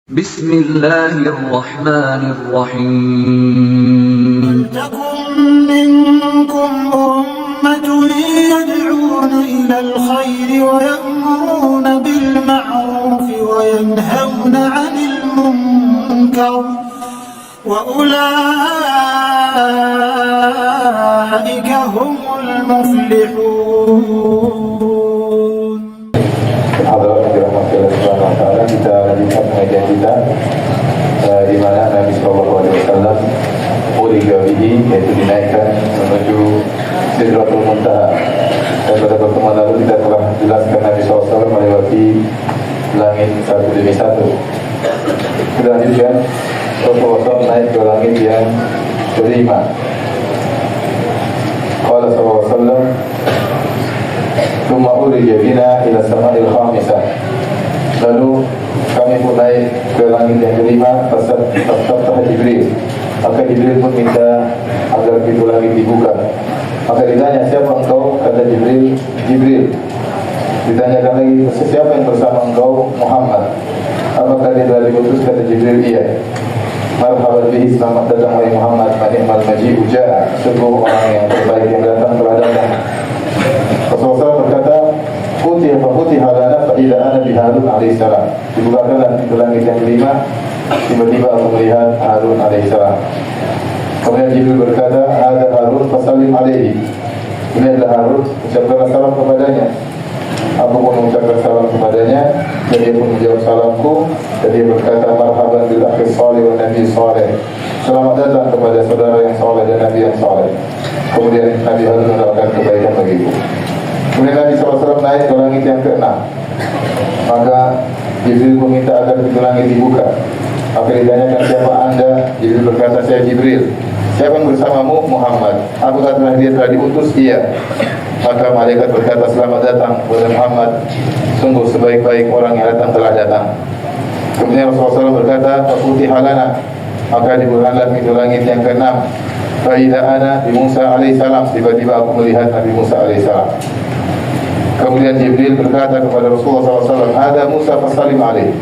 Bismillahirrahmanirrahim. ولتكن منكم أمة يدعون إلى الخير ويأمرون بالمعروف وينهون عن المنكر وأولئك هم المفلحون. Hadirin dirahmati Allah Subhanahu wa taala, kita lanjutkan pengajian kita di mana Nabi sallallahu alaihi wasallam urija bihi, yaitu dinaikkan menuju Sidratul Muntaha. Dan pada pertemuan lalu kita telah jelaskan Nabi sallallahu alaihi wasallam melewati langit satu demi satu. Kita lanjutkan, Rasulullah SAW naik ke langit yang kelima. Qala sallallahu alaihi wasallam, "Tsumma urija bina ila sama'il khamisah." Lalu kami pun naik ke langit yang kelima. Fastaftah Jibril, maka Jibril pun minta agar pintu langit dibuka. Maka ditanya, "Siapa engkau?" Kata Jibril, "Jibril." Ditanyakan lagi, "Siapa yang bersama engkau?" "Muhammad." "Apakah dia telah diutus?" Kata Jibril, "Iya." "Marhaban bihi, selamat datang wahai Muhammad. Ni'mal maji'u ja'a." Sungguh orang yang terbaik yang datang telah datang. Rasulullah berkata, "Futiha lana fa idza ana bi Harun alaihissalam." Dibukakanlah pintu langit yang kelima, tiba-tiba aku melihat Harun alaihissalam. Kemudian Jibril berkata, "Hadza Harun fasallim alaihi." Ini adalah Harun, ucapkanlah salam kepadanya. Aku pun mengucapkan salam kepadanya, dan dia pun menjawab salamku, dan dia berkata, "Marhaban bil akhi salih wa nabi salih." Selamat datang kepada saudara yang saleh dan nabi yang saleh. Kemudian Nabi Harun mendoakan kebaikan bagiku. Kemudian Nabi SAW naik ke langit yang ke-6. Maka Jibril meminta agar pintu langit dibuka. Maka ditanyakan, "Siapa anda?" Jibril berkata, "Saya Jibril." "Siapa yang bersamamu?" "Muhammad." "Apakah dia telah diutus?" "Iya." Maka malaikat berkata, "Selamat datang kepada Muhammad. Sungguh sebaik-baik orang yang datang telah datang." Kemudian Rasulullah SAW berkata, "Futiha lana." Maka dibukalah pintu langit yang ke-6. Fa'idha ana bi Musa alaihissalam. Tiba-tiba aku melihat Nabi Musa alaihissalam. Kemudian Jibril berkata kepada Rasulullah SAW, "Ada Musa fasallim alaih."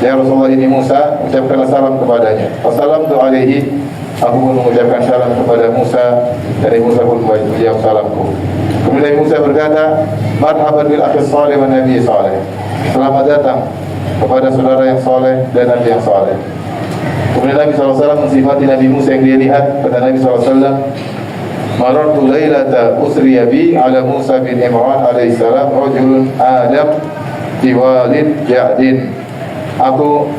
"Ya Rasulullah, ini Musa, ucapkanlah salam kepadanya." "Fasalamtu alaihi." Aku pun mengucapkan salam kepada Musa, dari Musa pun menjawab salamku. Kemudian Musa berkata, "Marhaban bil akhi salih wa nabi salih." Selamat datang kepada saudara yang saleh dan nabi yang saleh. Kemudian Nabi SAW mensifati Nabi Musa yang dia lihat. Kata Nabi SAW, "Marartu lailata usriya bi ala Musa bin Imran alaihissalam rajulun Adam tiwalid Ja'din." Aku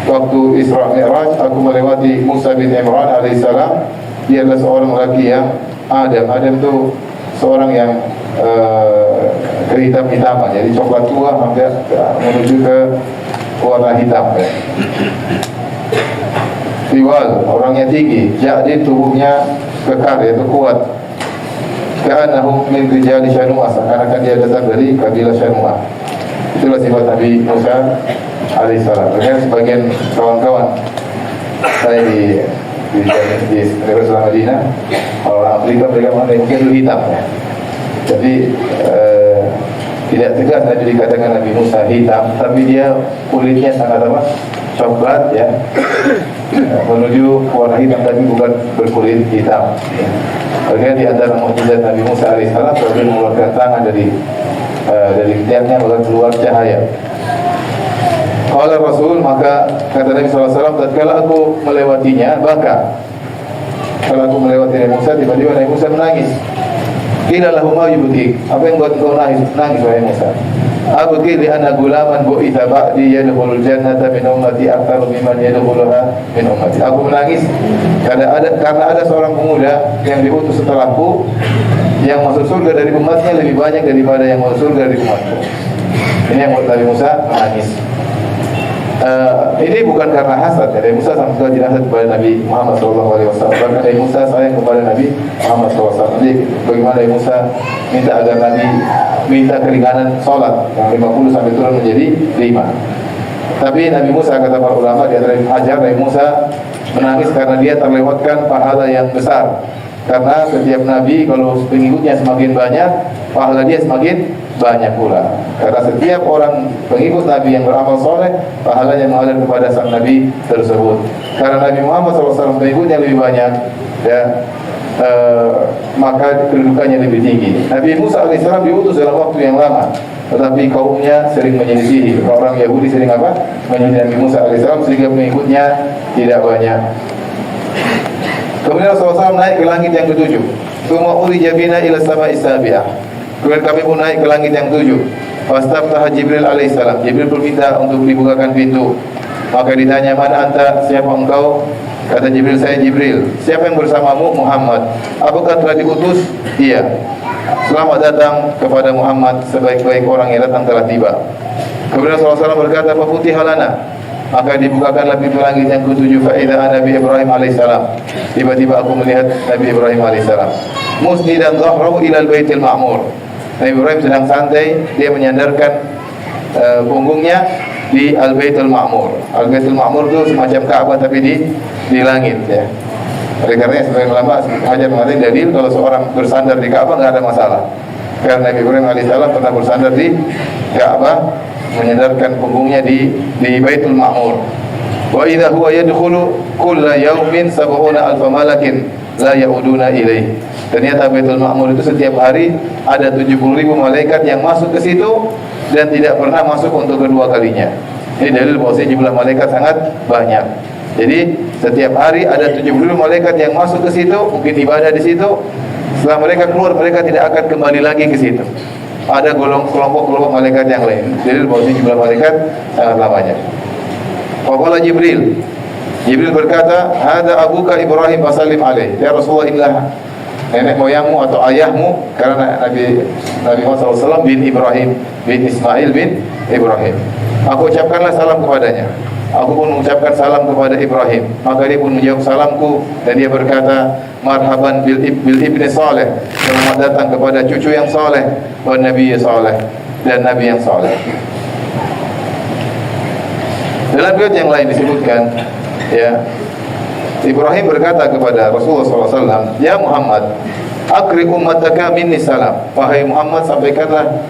waktu Isra Mi'raj, aku melewati Musa bin Imran alaihissalam. Dia adalah seorang lelaki yang Adam. Adam itu seorang yang kehitam-hitaman, jadi coklat tua hampir menuju ke warna hitam, ya. Tiwal, orangnya tinggi. Jadi tubuhnya kekar, yaitu kuat. Ka'annahu min rijali Syanu'ah, seakan-akan dia datang dari kabilah Syanu'ah. Itulah sifat Nabi Musa alaihissalam. Kemudian sebagian kawan-kawan saya di Universitas Madinah, orang Afrika, mereka mungkin dulu hitam, ya. Jadi tidak tegas Nabi dikatakan Nabi Musa hitam, tapi dia kulitnya sangat apa? Coklat, ya, menuju warna hitam, tapi bukan berkulit hitam, ya. Kemudian di antara mukjizat Nabi Musa alaihissalam, dia mengeluarkan tangan dari tiangnya, maka keluar cahaya. Qala Rasul, maka kata Nabi SAW, tatkala aku melewatinya, baka. Kalau aku melewati Nabi Musa, tiba-tiba Nabi Musa menangis. Qila lahu ma yubki, apa yang buat kau nangis wahai Musa? "Abki li anna gulaman bu'itha ba'di yadkhulul jannata min ummati aktsar mimman yadkhuluha min ummati." Aku menangis karena ada seorang pemuda yang diutus setelahku yang masuk surga dari umatnya lebih banyak daripada yang masuk surga dari umatku. Ini yang buat Nabi Musa menangis. Ini bukan karena hasad. Nabi Musa sama sekali tidak hasad kepada Nabi Muhammad SAW. Bahkan Nabi Musa sayang kepada Nabi Muhammad SAW. Jadi bagaimana Nabi Musa minta agar Nabi minta keringanan sholat yang 50 sampai turun menjadi 5. Tapi Nabi Musa, kata para ulama di antara Hajar, Nabi Musa menangis karena dia terlewatkan pahala yang besar. Karena setiap Nabi kalau pengikutnya semakin banyak, pahala dia semakin banyak pula. Karena setiap orang pengikut Nabi yang beramal soleh, pahalanya mengalir kepada sang Nabi tersebut. Karena Nabi Muhammad SAW pengikutnya lebih banyak, ya, maka kedudukannya lebih tinggi. Nabi Musa alaihissalam diutus dalam waktu yang lama, tetapi kaumnya sering menyelisihi. Orang Yahudi sering apa? Menyelisihi Nabi Musa alaihissalam sehingga pengikutnya tidak banyak. Kemudian Rasulullah SAW naik ke langit yang ketujuh. Tsumma urija bina ila sama'i sabi'ah. Kemudian kami pun naik ke langit yang tujuh. Fastaftaha Jibril alaihissalam. Jibril berminta untuk dibukakan pintu. Maka ditanya, "Man anta? Siapa engkau?" Kata Jibril, "Saya Jibril." "Siapa yang bersamamu?" "Muhammad." "Apakah telah diutus?" "Iya." "Selamat datang kepada Muhammad, sebaik-baik orang yang datang telah tiba." Kemudian Rasulullah SAW berkata, "Fafutiha lana." Maka dibukakanlah pintu langit yang ketujuh. Fa idza Nabi Ibrahim alaihissalam. Tiba-tiba aku melihat Nabi Ibrahim alaihissalam musnidan dhahrahu ila al-baitil ma'mur. Nabi Ibrahim sedang santai, dia menyandarkan punggungnya di Al-Baitul Ma'mur. Al-Baitul Ma'mur itu semacam Ka'bah tapi di langit, ya. Oleh karena sebagian ulama hanya mengatakan dalil kalau seorang bersandar di Ka'bah enggak ada masalah. Karena Nabi Ibrahim alaihissalam pernah bersandar di Ka'bah, menyandarkan punggungnya di Baitul Ma'mur. Wa idza huwa yadkhulu kulla yawmin 70,000 malakin la yauduna ilaih. Ternyata Baitul Ma'mur itu setiap hari ada 70.000 malaikat yang masuk ke situ dan tidak pernah masuk untuk kedua kalinya. Ini dalil bahwa jumlah malaikat sangat banyak. Jadi setiap hari ada 70.000 malaikat yang masuk ke situ, mungkin ibadah di situ. Setelah mereka keluar, mereka tidak akan kembali lagi ke situ. Ada kelompok-kelompok malaikat yang lain. Dalil bahwa jumlah malaikat sangat banyak. Faqala Jibril. Jibril berkata, "Hada abuka Ibrahim fasallim alaih." Ya Rasulullah, inilah nenek moyangmu atau ayahmu, karena Nabi Muhammad SAW bin Ibrahim bin Ismail bin Ibrahim. Aku ucapkanlah salam kepadanya. Aku pun mengucapkan salam kepada Ibrahim. Maka dia pun menjawab salamku dan dia berkata, "Marhaban bil ibni saleh." Selamat datang kepada cucu yang saleh, wa nabi saleh, dan nabi yang saleh. Dalam riwayat yang lain disebutkan, ya, Ibrahim berkata kepada Rasulullah SAW, "Ya Muhammad, akri ummataka minni salam." Wahai Muhammad, sampaikanlah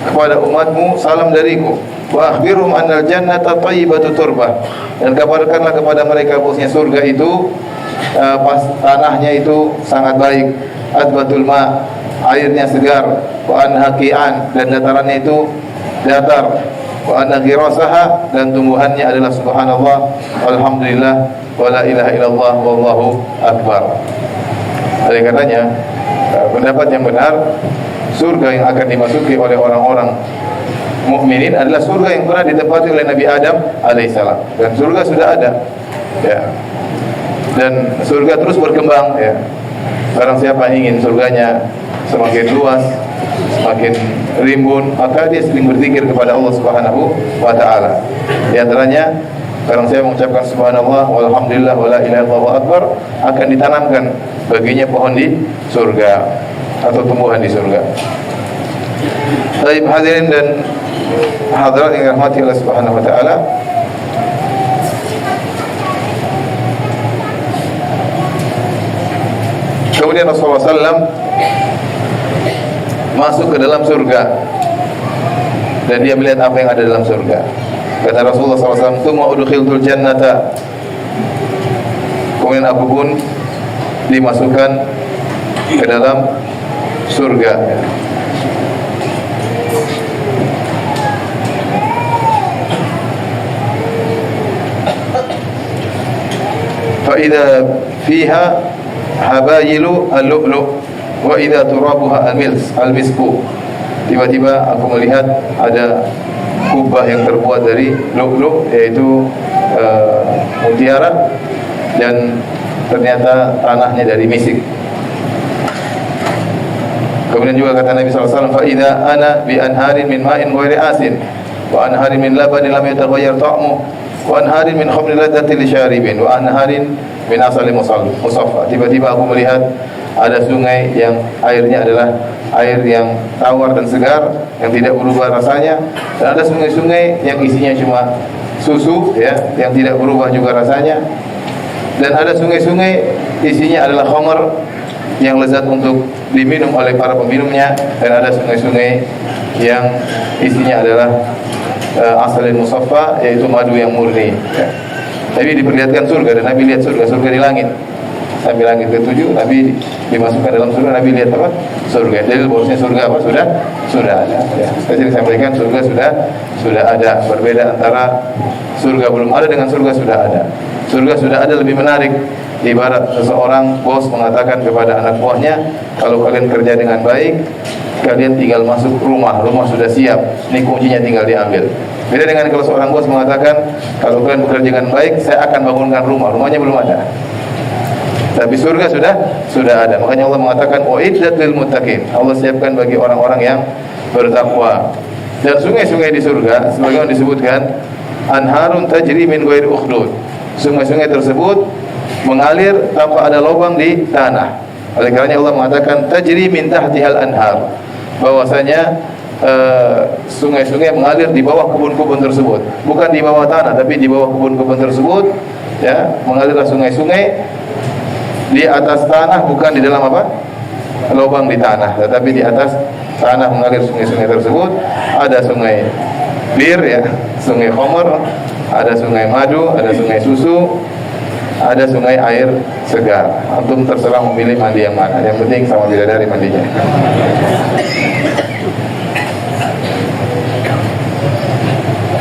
kepada umatmu salam dariku. Wa akhbirhum annal jannata thayyibatu turbah. Dan kabarkanlah kepada mereka bahwasanya surga itu tanahnya itu sangat baik. Adbatul ma, airnya segar. Wa anhaqian, dan datarannya itu datar. Wa anna ghirasaha, dan tumbuhannya adalah subhanallah, alhamdulillah, wa la ilaha illallah, wallahu akbar. Oleh karenanya pendapat yang benar, surga yang akan dimasuki oleh orang-orang mukminin adalah surga yang pernah ditempati oleh Nabi Adam alaihissalam. Dan surga sudah ada, ya. Dan surga terus berkembang, ya. Barang siapa ingin surganya semakin luas, semakin rimbun, maka dia sering berzikir kepada Allah Subhanahu wa taala. Di antaranya, barang siapa mengucapkan subhanallah walhamdulillah wala ilaha illallah akbar, akan ditanamkan baginya pohon di surga atau tumbuhan di surga. Baik hadirin dan hadirat yang dirahmati Allah Subhanahu wa taala, kemudian Rasulullah SAW masuk ke dalam surga dan dia melihat apa yang ada dalam surga. Kata Rasulullah SAW, "Tsumma udkhiltul jannata." Kemudian aku pun dimasukkan ke dalam surga. Fa idza fiha habayilu al-lu'lu' wa idza turabuha al-misku. Tiba-tiba aku melihat ada kubah yang terbuat dari lu'lu', yaitu mutiara, dan ternyata tanahnya dari misik. Kemudian juga kata Nabi SAW, "Fa idza ana bi anharin min ma'in ghairi asin wa anharin min labanin lam yataghayyar ta'muhu wa anharin min khamrin ladzatin lisyaribin wa anharin min asalin musaffa." Tiba-tiba aku melihat ada sungai yang airnya adalah air yang tawar dan segar, yang tidak berubah rasanya, dan ada sungai-sungai yang isinya cuma susu, ya, yang tidak berubah juga rasanya, dan ada sungai-sungai isinya adalah khamar, yang lezat untuk diminum oleh para peminumnya, dan ada sungai-sungai yang isinya adalah asalin musaffa, yaitu madu yang murni. Ya. Tapi diperlihatkan surga, dan Nabi lihat surga di langit. Sampai langit ke-7 Nabi dimasukkan dalam surga, Nabi lihat apa? Surga. Jadi bahwasanya surga apa? Sudah ada. Ya. Saya sampaikan surga sudah ada. Berbeda antara surga belum ada dengan surga sudah ada. Surga sudah ada lebih menarik. Ibarat seseorang bos mengatakan kepada anak buahnya, kalau kalian kerja dengan baik, kalian tinggal masuk rumah sudah siap, ini kuncinya tinggal diambil. Beda dengan kalau seorang bos mengatakan, kalau kalian bekerja dengan baik, saya akan bangunkan rumahnya belum ada. Tapi surga sudah ada. Makanya Allah mengatakan uiddat lil muttaqin. Allah siapkan bagi orang-orang yang bertakwa. Dan sungai-sungai di surga sebagaimana disebutkan, anharun tajri min ghairi ukhdud. Sungai-sungai tersebut mengalir tanpa ada lubang di tanah. Oleh karenanya Allah mengatakan tajri min tahtihal anhar. Bahwasanya sungai-sungai mengalir di bawah kebun-kebun tersebut. Bukan di bawah tanah, tapi di bawah kebun-kebun tersebut, ya, mengalirlah sungai-sungai di atas tanah, bukan di dalam apa? Lubang di tanah, tetapi di atas tanah mengalir sungai-sungai tersebut. Ada sungai bir, ya, sungai khamr, ada sungai madu, ada sungai susu, ada sungai air segar. Antum terserah memilih mandi yang mana. Yang penting sama bidadari mandinya.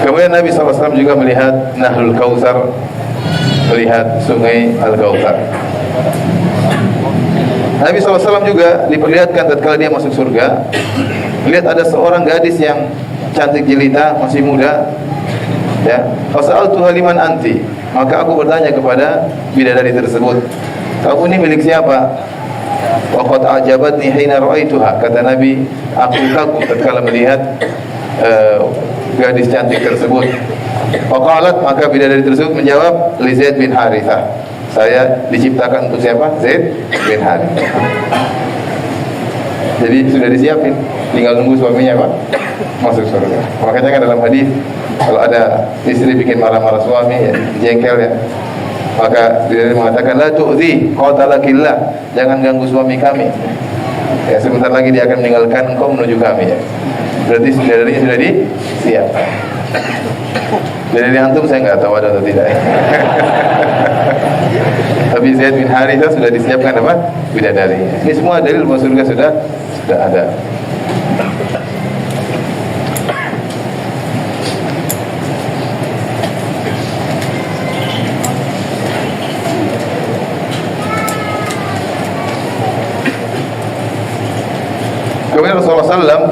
Kemudian Nabi SAW juga melihat Nahrul Kautsar, melihat sungai Al-Kautsar. Nabi SAW juga diperlihatkan tatkala dia masuk surga, lihat ada seorang gadis yang cantik jelita, masih muda, ya. Fasa'altuha liman anti, maka aku bertanya kepada bidadari tersebut, kamu ini milik siapa? Wa qad a'jabatni hina ra'aituha, kata Nabi, aku kagum tatkala melihat gadis cantik tersebut. Faqalat, maka bidadari tersebut menjawab, li Zaid bin Harithah, saya diciptakan untuk siapa? Zaid bin Harithah. Jadi sudah disiapin, tinggal nunggu suaminya apa? Masuk surga. Makanya kan dalam hadis, kalau ada istri bikin marah-marah suami, ya, jengkel, ya, maka dia mengatakan la tu'zi qatalakillah, jangan ganggu suami kami. Ya, sebentar lagi dia akan meninggalkan engkau menuju kami, ya. Berarti bidadarinya sudah disiapkan. Bidadari antum saya nggak tahu ada atau tidak. Tapi Zaid bin Harithah sudah disiapkan apa? Bidadarinya. Ini semua dalil bahwa surga sudah ada. Kemudian Rasulullah SAW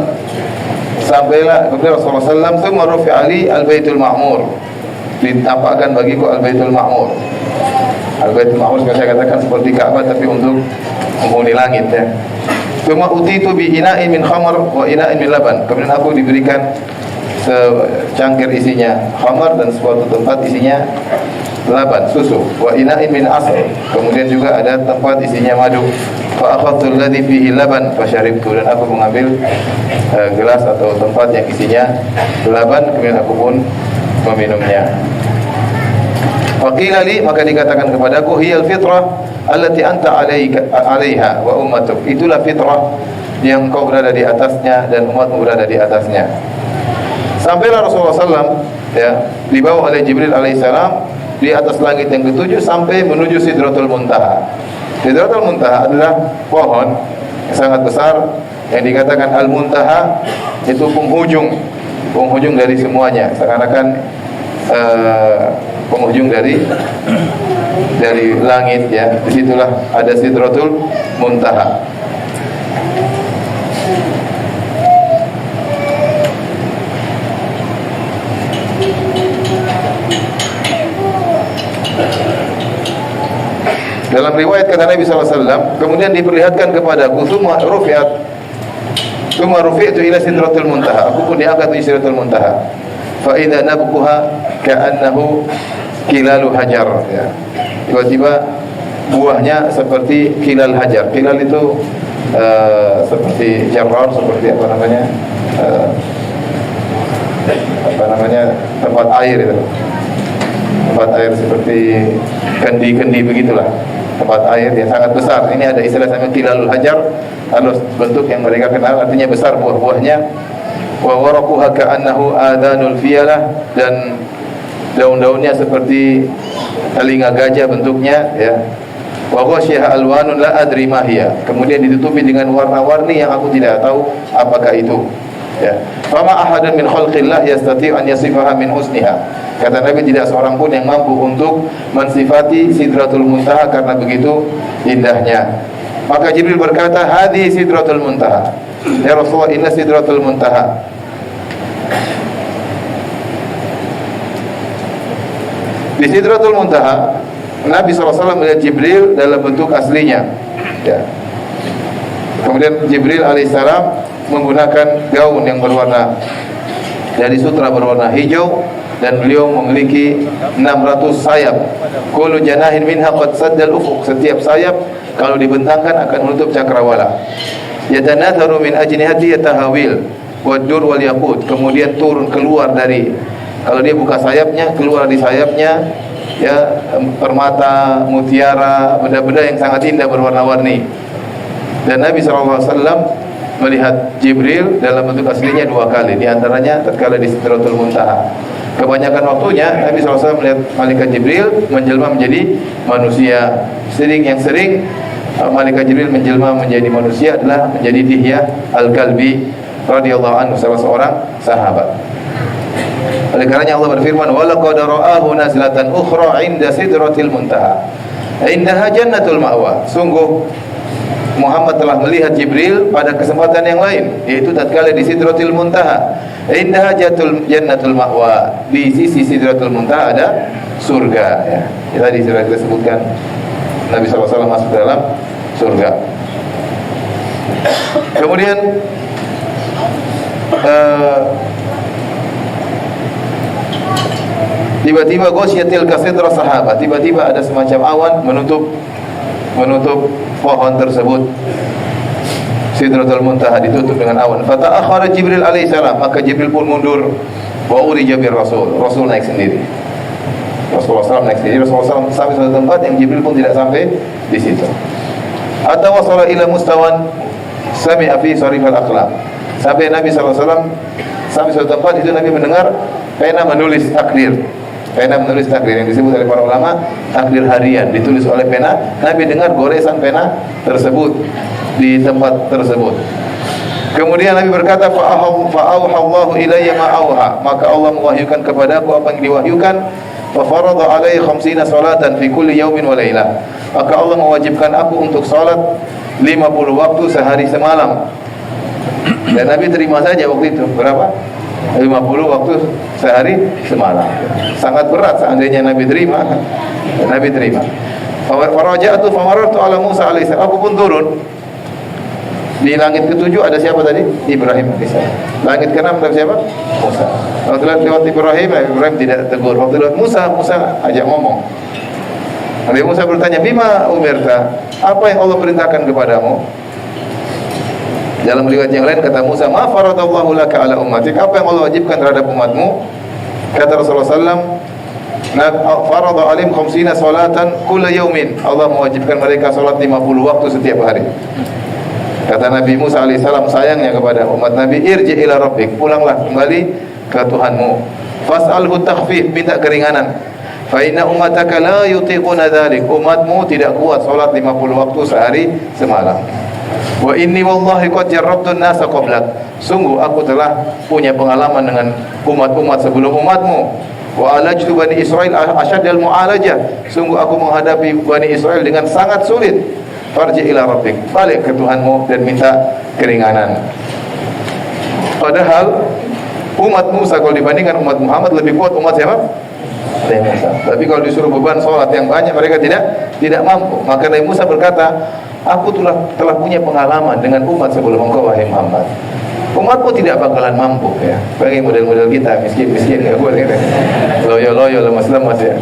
sampailah kepada Rasulullah SAW, "Tsumma rufi'a li al-Baitul Ma'mur." Ditampakkan bagiku al-Baitul Ma'mur. Al-Baitul Ma'mur saya katakan seperti Ka'bah tapi untuk menghuni langit, ya. "Tsumma utitu bi ina'in min khamr wa ina'in min laban." Kemudian aku diberikan secangkir isinya khamar dan suatu tempat isinya laban, susu. Wa ina'in min asr. Kemudian juga ada tempat isinya madu. Fa akhadtu alladhi fihi laban fa syaribtu, dan aku mengambil gelas atau tempat yang isinya laban, kemudian aku pun meminumnya. Faqila li, maka dikatakan kepadaku, hiyal fitrah allati anta 'alaiha wa ummatuk. Itulah fitrah yang kau berada di atasnya dan umatmu berada di atasnya. Sampailah Rasulullah SAW, ya, dibawa oleh Jibril alaihissalam di atas langit yang ke-7 sampai menuju Sidratul Muntaha. Sidratul Muntaha adalah pohon yang sangat besar yang dikatakan Al-Muntaha, itu penghujung dari semuanya, seakan-akan penghujung dari langit, ya. Disitulah ada Sidratul Muntaha. Dalam riwayat kata Nabi SAW, kemudian diperlihatkan kepadaku, summa rufi'tu ila Sidratul Muntaha, aku pun diangkat di Sidratul Muntaha. Fa idza nabquha ka'annahu kilalu hajar, ya. Tiba-tiba buahnya seperti kilal hajar. Kilal itu seperti jarrar, seperti apa namanya tempat air itu. Tempat air seperti kendi-kendi begitulah. tempat air yang sangat besar. Ini ada istilah namanya tilalul hajar, kalau bentuk yang mereka kenal artinya besar buah-buahnya. Wa waraquha ka'annahu adanul fiyalah, dan daun-daunnya seperti telinga gajah bentuknya, ya. Wa ghasyiha alwanun la adri ma hiya, kemudian ditutupi dengan warna-warni yang aku tidak tahu apakah itu, ya. Fama ahadun min khalqillah yastati' an yasifaha min husniha. Kata Nabi, tidak seorang pun yang mampu untuk mensifati Sidratul Muntaha karena begitu indahnya. Maka Jibril berkata, "Hadhi Sidratul Muntaha." Ya Rasulullah, inna Sidratul Muntaha. Di Sidratul Muntaha, Nabi SAW melihat Jibril dalam bentuk aslinya, ya. Kemudian Jibril alaihissalam menggunakan gaun yang berwarna dari sutra berwarna hijau, dan beliau memiliki 600 sayap. Kullu janahin minha qad saddal ufuq, setiap sayap kalau dibentangkan akan menutup cakrawala. Yatanatharu min ajnihati yatahawil wadur wal yaqut, kemudian turun keluar dari, kalau dia buka sayapnya, keluar di sayapnya, ya, permata, mutiara, benda-benda yang sangat indah berwarna-warni. Dan Nabi SAW melihat Jibril dalam bentuk aslinya 2 kali, di antaranya tatkala di Sidratul Muntaha. Kebanyakan waktunya Nabi SAW melihat malaikat Jibril menjelma menjadi manusia. Yang sering malaikat Jibril menjelma menjadi manusia adalah menjadi Dihya Al-Kalbi radhiyallahu anhu, salah seorang sahabat. Oleh karenanya Allah berfirman, "Wa laqad ra'ahu nazlatan ukhra 'inda Sidratil Muntaha. Indaha jannatul ma'wa." Sungguh Muhammad telah melihat Jibril pada kesempatan yang lain, yaitu tatkala di Sidratul Muntaha. Indaha jannatul ma'wa. Di sisi Sidratul Muntaha ada surga, ya. Tadi sudah kita sebutkan Nabi SAW masuk dalam surga. Kemudian tiba-tiba ghasyatil kasidra sahabat, tiba-tiba ada semacam awan menutup pohon tersebut. Sidratul Muntaha ditutup dengan awan. Fata'akhkhara Jibril alaihissalam, maka Jibril pun mundur. Wa urija bir Rasul, Rasul naik sendiri. Rasulullah SAW naik sendiri. Rasulullah SAW sampai suatu tempat yang Jibril pun tidak sampai di situ. Atau wasala ila mustawan sami'a fi sarifal aqlam. Sampai Nabi SAW sampai suatu tempat itu Nabi mendengar pena menulis takdir. Pena menulis takdir yang disebut oleh para ulama takdir harian ditulis oleh pena. Nabi dengar goresan pena tersebut di tempat tersebut. Kemudian Nabi berkata, fa'auhallahu ilayya ma'auha, maka Allah mewahyukan kepadaku apa yang diwahyukan. Fa farada alaihi 50 salatan fi kulli yaumin wa lailah, maka Allah mewajibkan aku untuk salat 50 waktu sehari semalam. Dan Nabi terima saja waktu itu. Berapa? 50 waktu sehari semalam. Sangat berat seandainya Nabi terima. Nabi terima. Faraja'tu famarartu ala Musa alaihissalam. Aku pun turun. Di langit ke-7 ada siapa tadi? Ibrahim alaihissalam. Langit ke-6 ada siapa? Musa. Waktu lewat Ibrahim, Ibrahim tidak tegur. Waktu lewat Musa, Musa ajak ngomong. Nabi Musa bertanya, "Bima umirta?" Apa yang Allah perintahkan kepadamu? Dalam riwayat yang lain kata Musa, "Ma faradallahu laka ala ummatik." Apa yang Allah wajibkan terhadap umatmu? Kata Rasulullah SAW, "Farada alim 50 salatan kulla yaumin." Allah mewajibkan mereka salat 50 waktu setiap hari. Kata Nabi Musa alaihissalam sayangnya kepada umat Nabi, "Irji ila rabbik." Pulanglah kembali ke Tuhanmu. Fas'alhu takhfif, minta keringanan. Fa inna ummataka la yutiquna dzalik. Umatmu tidak kuat salat 50 waktu sehari semalam. Wa inni wallahi qad jarrabtu an-nasa qablak. Sungguh aku telah punya pengalaman dengan umat-umat sebelum umatmu. Wa alajtu bani Israil asyaddal mu'alajah. Sungguh aku menghadapi Bani Israel dengan sangat sulit. Farji ila rabbik, balik ke Tuhanmu dan minta keringanan. Padahal umat Musa kalau dibandingkan umat Muhammad lebih kuat umat siapa? Nabi Musa. Tapi kalau disuruh beban sholat yang banyak mereka tidak mampu. Maka Nabi Musa berkata, "Aku telah punya pengalaman dengan umat sebelum engkau wahai Muhammad. Umatmu tidak bakalan mampu, ya. Bagi model-model kita miskin-miskin ya boleh. Loyo-loyo lemas-lemas ya.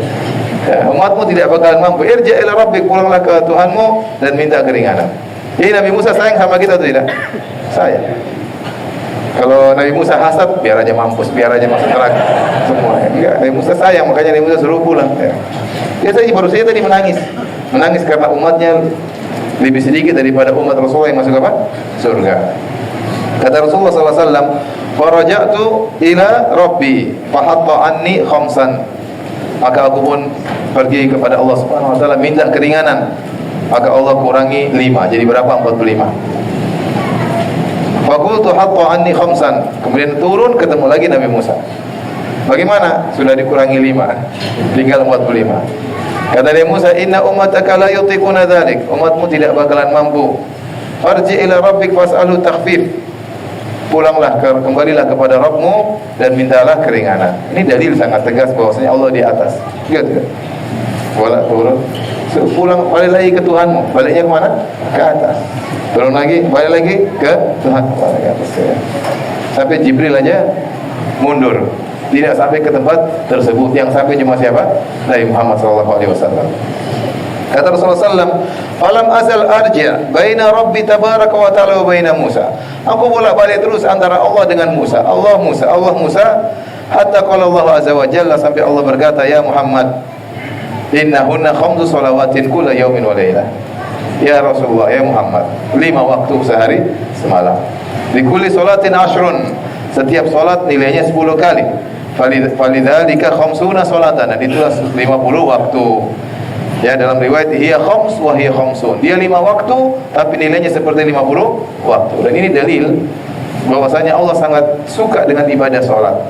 Ya, umatmu tidak bakalan mampu. Irja' ila rabbik, pulanglah ke Tuhanmu dan minta keringanan." Jadi Nabi Musa sayang sama kita atau tidak? Sayang. Kalau Nabi Musa hasad, biar aja mampus, biar aja masuk neraka semua. Enggak, Nabi Musa sayang, makanya Nabi Musa suruh pulang. Ya. baru saja tadi menangis karena umatnya lebih sedikit daripada umat Rasulullah yang masuk apa? Surga. Kata Rasulullah SAW, faraja'tu ila Rabbi fahatta anni khamsan. Maka aku pun pergi kepada Allah Subhanahu Wa Taala minta keringanan, maka Allah kurangi 5. Jadi berapa? 45. Faqultu hatta anni khamsan. Kemudian turun ketemu lagi Nabi Musa. Bagaimana? Sudah dikurangi 5, tinggal 45. Kata Nabi Musa, inna ummataka la yutiquna dzalik. Umatmu tidak bakalan mampu. Farji ila rabbik fas'alu takhfif. Pulanglah, kembalilah kepada Rabbmu dan mintalah keringanan. Ini dalil sangat tegas bahwasanya Allah di atas. Lihat kan? Wala turun. Pulang, balik lagi ke Tuhanmu. Baliknya ke mana? Ke atas. Turun lagi, balik lagi ke Tuhan. Balik ke atas. Sampai Jibril aja mundur. Tidak sampai ke tempat tersebut. Yang sampai cuma siapa? Nabi Muhammad SAW. Kata Rasulullah SAW, falam azal arja baina Rabbi tabaraka wa ta'ala wa baina Musa. Aku bolak-balik terus antara Allah dengan Musa. Allah Musa, hatta qala Allah azza wa jalla, sampai Allah berkata, ya Muhammad, innahunna khamsu salawatin kulla yaumin wa lailah. Ya Rasulullah, ya Muhammad, 5 waktu sehari semalam. Di kulli salatin ashrun. Setiap salat nilainya 10 kali. Falidzalika khamsuna salatan. Dan itulah 50 waktu. Ya, dalam riwayat hiya khams wa hiya khamsun. Dia 5 waktu tapi nilainya seperti 50 waktu. Dan ini dalil bahwasanya Allah sangat suka dengan ibadah salat.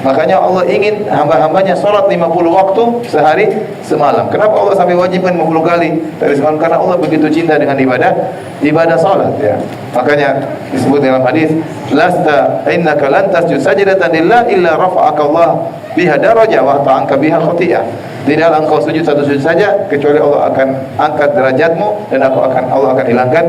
Makanya Allah ingin hamba-hambanya salat 50 waktu sehari semalam. Kenapa Allah sampai wajibkan 50 kali dari semalam? Karena Allah begitu cinta dengan ibadah salat, ya. Makanya disebut dalam hadis, lasta innaka lan tasjud sajdatan lillah illa rafa'aka Allah biha darajah wa ta'anka biha khati'ah. Tidaklah engkau sujud satu sujud saja kecuali Allah akan angkat derajatmu dan Allah akan hilangkan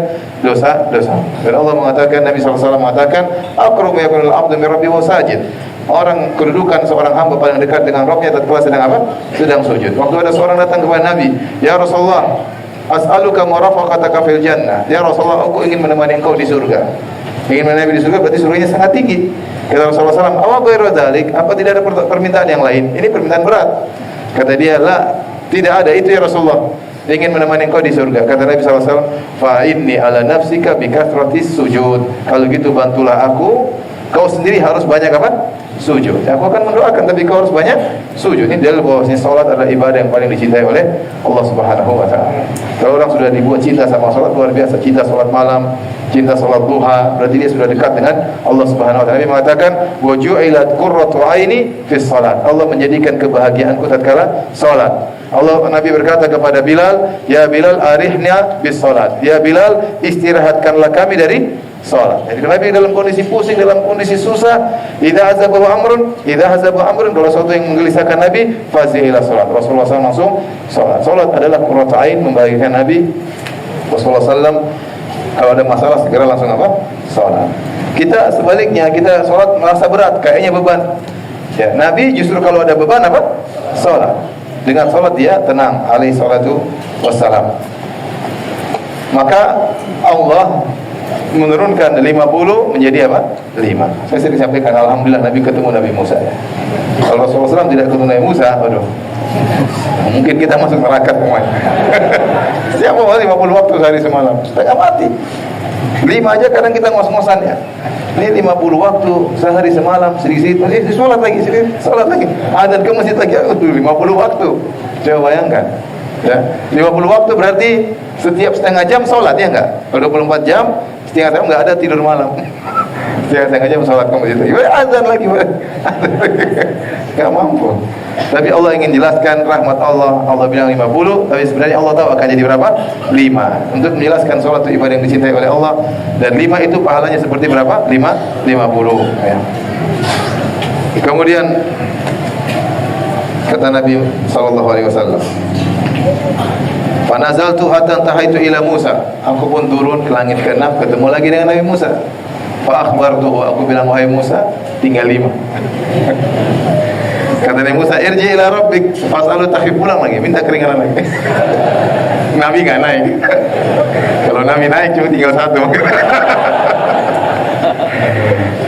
dosa-dosa. Dan Allah mengatakan, Nabi SAW mengatakan, aqrabu yakunul abdu min rabbihi wa sajid. Orang, kedudukan seorang hamba paling dekat dengan Rabbnya tatkala sedang apa? Sedang sujud. Waktu ada seorang datang kepada Nabi, ya Rasulullah, as'aluka murafaqataka fil jannah. Ya Rasulullah, aku ingin menemani engkau di surga. Ingin menemani di surga berarti surganya sangat tinggi. Kata Rasulullah SAW, awa ghairu dzalik, apa tidak ada permintaan yang lain? Ini permintaan berat. Kata dia, la, tidak ada, itu ya Rasulullah, ingin menemani engkau di surga. Kata Nabi SAW, fa inni ala nafsika bi kathratis sujud. Kalau gitu bantulah aku, kau sendiri harus banyak apa? Sujud. Aku akan mendoakan tapi kau harus banyak sujud. Ini dalil bahwasanya salat adalah ibadah yang paling dicintai oleh Allah Subhanahu wa taala. Kalau orang sudah dibuat cinta sama salat, luar biasa, cinta salat malam, cinta salat duha, berarti dia sudah dekat dengan Allah Subhanahu wa taala. Nabi mengatakan, "Wa ju'ilat qurratu aini fi shalat." Allah menjadikan kebahagiaanku tatkala salat. Nabi berkata kepada Bilal, "Ya Bilal, arihna bis salat." Ya Bilal, istirahatkanlah kami dari salat. Jadi Nabi dalam kondisi pusing, dalam kondisi susah, idza hazabahu amrun, kalau sesuatu yang menggelisahkan Nabi, fazi'ila salat. Rasulullah SAW langsung salat. Salat adalah qurratu ain, membahagiakan Nabi. Rasulullah SAW kalau ada masalah segera langsung apa? Salat. Kita sebaliknya, kita salat merasa berat, kayaknya beban. Ya, Nabi justru kalau ada beban apa? Salat. Dengan salat dia tenang, alaihi salatu wassalam. Maka Allah menurunkan 50 menjadi apa? 5. Saya sering sampaikan, alhamdulillah Nabi ketemu Nabi Musa, ya. Kalau Rasulullah SAW tidak ketemu Nabi Musa, aduh, mungkin kita masuk neraka semuanya. Siapa mau 50 waktu sehari semalam? Setengah mati. 5 aja kadang kita ngos-ngosan, ya. Ini 50 waktu sehari semalam, sedikit sholat lagi, sholat lagi, adzan ke masjid lagi, 50 waktu. Coba bayangkan, ya. 50 waktu berarti setiap setengah jam sholat, ya enggak? Kalau 24 jam, setengah jam enggak ada tidur malam. Setengah jam sholat ke masjid lagi, adzan lagi, enggak mampu. Tapi Allah ingin jelaskan rahmat Allah. Allah bilang 50, tapi sebenarnya Allah tahu akan jadi berapa? 5. Untuk menjelaskan sholat itu ibadah yang dicintai oleh Allah. Dan 5 itu pahalanya seperti berapa? 50, ya. Kemudian kata Nabi SAW, fanazaltu hatta tahaitu ila Musa. Aku pun turun ke langit ke-6, ketemu lagi dengan Nabi Musa. Fa akhbartuhu, aku bilang, wahai Musa, tinggal 5. Kata Nabi Musa, irji ila rabbik fas'alu takhif, pulang lagi, minta keringanan lagi. Nabi enggak naik. Kalau Nabi naik cuma tinggal 1.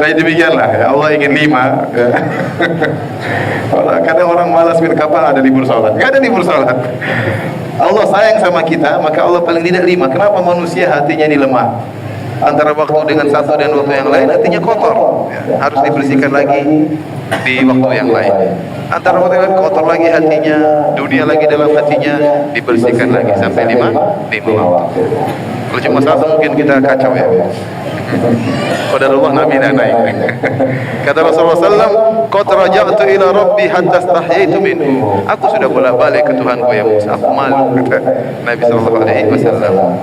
Tapi demikianlah ya, Allah ingin 5 ya. Kadang orang malas kapan ada libur sholat. Gak ada libur sholat. Allah sayang sama kita, maka Allah paling tidak 5. Kenapa manusia hatinya ini lemah? Antara waktu dengan satu dan waktu yang lain hatinya kotor ya, harus dibersihkan lagi di waktu yang lain. Antara waktu yang lain kotor lagi hatinya, dunia lagi dalam hatinya, dibersihkan lagi sampai 5 waktu. Kalau cuma satu mungkin kita kacau ya. Qadarullah Nabi naik. Kata Rasulullah SAW, qad raja'tu ila rabbi hatta stahyaitu minhu. Aku sudah bolak-balik ke Tuhanku yang Musa. Aku malu, kata Nabi SAW.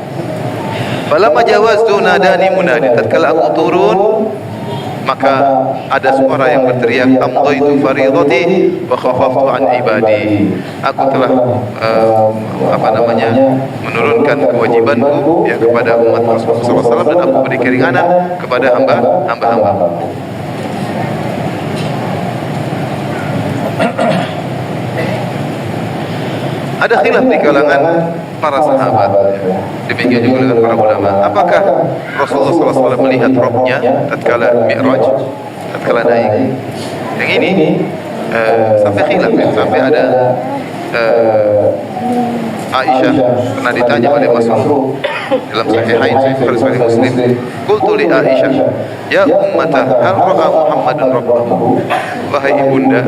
Falamma jawaztu nadani munadi. Tatkala aku turun, maka ada suara yang berteriak, amdaitu faridati wa khafaftu an ibadi. Aku telah menurunkan kewajibanku ya kepada umat Rasulullah SAW, dan aku beri keringanan kepada hamba-hamba. Ada khilaf di kalangan para sahabat. Demikian juga dengan para ulama. Apakah Rasulullah SAW melihat rohnya tatkala Mi'raj, tatkala naik? Yang ini sampai khilaf ya, sampai ada Aisyah pernah ditanya oleh Mas'ud dalam Sahihain, Sahih Muslim. Qultu li Aisyah, ya ummata, hal ra'a Muhammadun rabbahu? Wahai ibunda,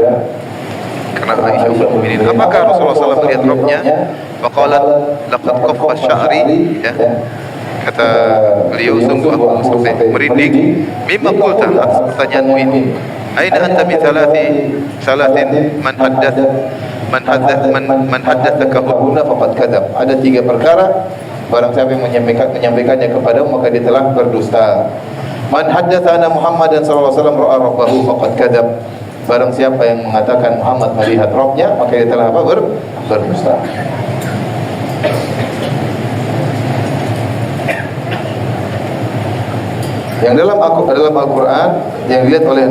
karena Aisyah ummul mukminin, apakah Rasulullah SAW melihat rohnya? Faqalat laqad qaffa sya'ri ya. Kata beliau, sungguh aku sampai merinding. Mimma qulta, atas pertanyaanmu ini. Aina anta min salatin man haddatsaka huna faqad kadzab. Ada 3 perkara, barang siapa yang menyampaikannya kepadamu maka dia telah berdusta. Man haddatsana Muhammadan sallallahu alaihi wasallam ra'a rabbahu faqad kadzab. Barang siapa yang mengatakan Muhammad melihat rohnya, maka dia telah berdusta. Yang dalam Al-Quran yang dilihat oleh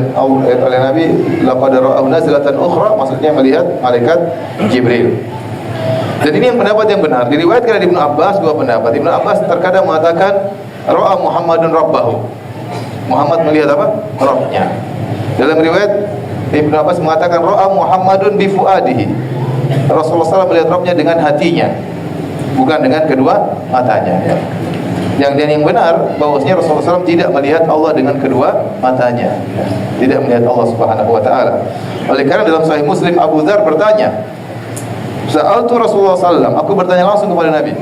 Nabi, laqad ra'ahu nazlatan ukhra, maksudnya melihat malaikat Jibril. Dan ini yang pendapat yang benar. Diriwayatkan dari Ibnu Abbas 2 pendapat. Ibnu Abbas terkadang mengatakan ra'a Muhammadun rabbahu. Muhammad melihat apa? Rohnya. Dalam riwayat Ibnu Abbas mengatakan ra'a Muhammadun bi fuadihi. Rasulullah SAW melihat rohnya dengan hatinya, bukan dengan kedua matanya ya. Yang benar bahwasanya Rasulullah SAW tidak melihat Allah dengan kedua matanya, tidak melihat Allah Subhanahu wa taala. Oleh karena dalam Sahih Muslim, Abu Dzar bertanya, sa'altu Rasulullah SAW, aku bertanya langsung kepada Nabi,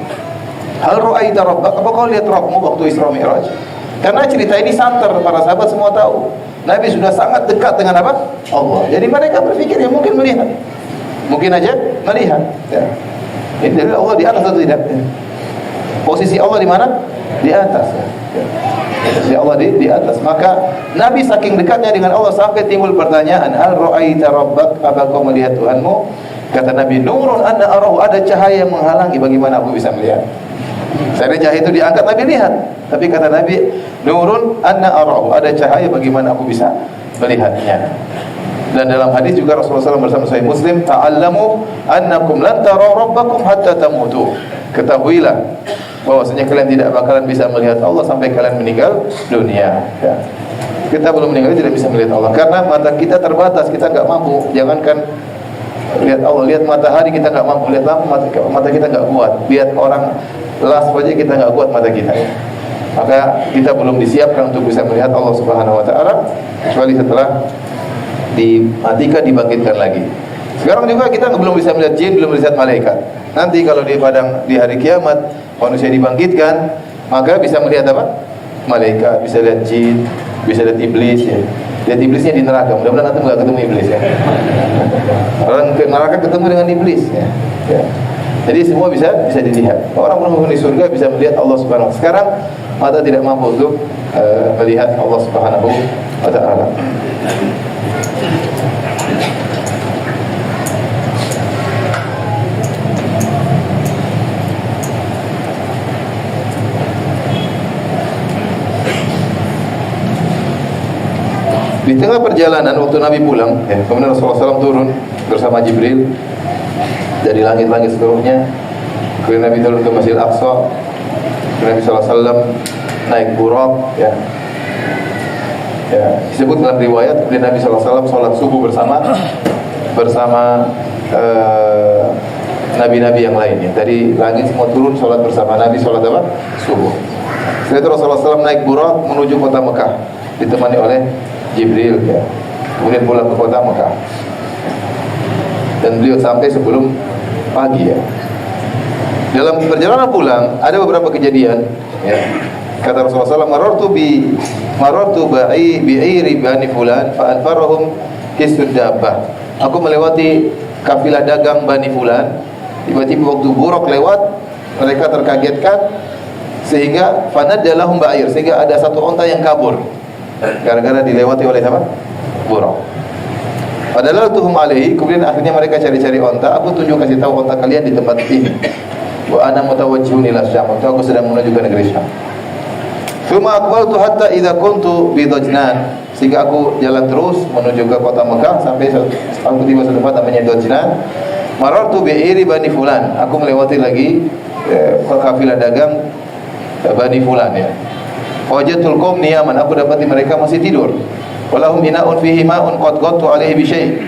hal ra'aita rabbak, apa kau lihat Rabbmu waktu Isra Mi'raj? Karena cerita ini santer, para sahabat semua tahu Nabi sudah sangat dekat dengan apa? Allah. Jadi mereka berpikir ya mungkin melihat, mungkin aja melihat ya. Ini dari Allah di atas atau tidak? Posisi Allah di mana? Di atas ya. Posisi Allah di atas. Maka Nabi saking dekatnya dengan Allah sampai timbul pertanyaan, hal ra'aita rabbak, apa kau melihat Tuhanmu? Kata Nabi, nurun anna arahu, ada cahaya yang menghalangi, bagaimana aku bisa melihat? Seandainya cahaya itu diangkat, Nabi lihat. Tapi kata Nabi, nurun anna arahu, ada cahaya, bagaimana aku bisa melihatnya? Dan dalam hadis juga Rasulullah SAW bersama Sahih Muslim, ta'allamu annakum lan taraw rabbakum hatta tamutu. Ketahuilah bahwasanya kalian tidak bakalan bisa melihat Allah sampai kalian meninggal dunia ya. Kita belum meninggal tidak bisa melihat Allah karena mata kita terbatas, kita enggak mampu. Jangankan lihat Allah, lihat matahari kita enggak mampu, lihat lampu mata kita enggak kuat, lihat orang las saja kita enggak kuat mata kita. Maka kita belum disiapkan untuk bisa melihat Allah Subhanahu wa taala kecuali setelah dimatikan, dibangkitkan lagi. Sekarang juga kita belum bisa melihat jin, belum melihat malaikat. Nanti kalau di hari kiamat manusia dibangkitkan, maka bisa melihat apa? Malaikat, bisa lihat jin, bisa lihat iblis ya. Lihat iblisnya di neraka. Mudah-mudahan nanti enggak ketemu iblis ya. Orang ke neraka ketemu dengan iblis ya. Ya. Jadi semua bisa dilihat. Orang penghuni surga bisa melihat Allah Subhanahu wa taala. Sekarang mata tidak mampu untuk melihat Allah Subhanahu wa taala. Di tengah perjalanan waktu Nabi pulang, ya, kemudian Rasulullah SAW turun bersama Jibril dari langit-langit seluruhnya. Kemudian Nabi turun ke Masjidil Aqsa. Nabi SAW naik Buraq, ya. Ya, disebut dalam riwayat kemudian Nabi SAW sholat subuh bersama nabi-nabi yang lainnya. Dari langit semua turun sholat bersama Nabi, sholat apa? Subuh. Setelah itu Rasulullah SAW naik burak menuju kota Mekah, ditemani oleh Jibril. Ya. Kemudian pulang ke kota Mekah. Dan beliau sampai sebelum pagi ya. Dalam perjalanan pulang ada beberapa kejadian. Ya. Kata Rasulullah SAW, marartu bi'iri bani fulan fa anfarahum hisud dabbah. Aku melewati kafilah dagang Bani Fulan. Tiba-tiba waktu buruk lewat, mereka terkagetkan sehingga fanadalahum ba'ir, sehingga ada satu onta yang kabur gara-gara dilewati oleh siapa? Buruk. Padahal tuhum alaihi, kemudian akhirnya mereka cari-cari onta. Aku tunjuk kasih tahu onta kalian di tempat ini. Wa ana mutawajjihun ila Syam. Aku sedang menuju ke negeri Syam. Thumma aqbaltu hatta idza kuntu bi Dajnan, sehingga aku jalan terus menuju ke kota Mekah sampai aku tiba di tempat namanya Dajnan. Marartu bi iri Bani Fulan, aku melewati lagi kafilah dagang Bani Fulan ya. Wajadtul qaum niyaman, aku dapati mereka masih tidur. Walahum ina'un fihi ma'un qad ghattu alaihi bi syai'.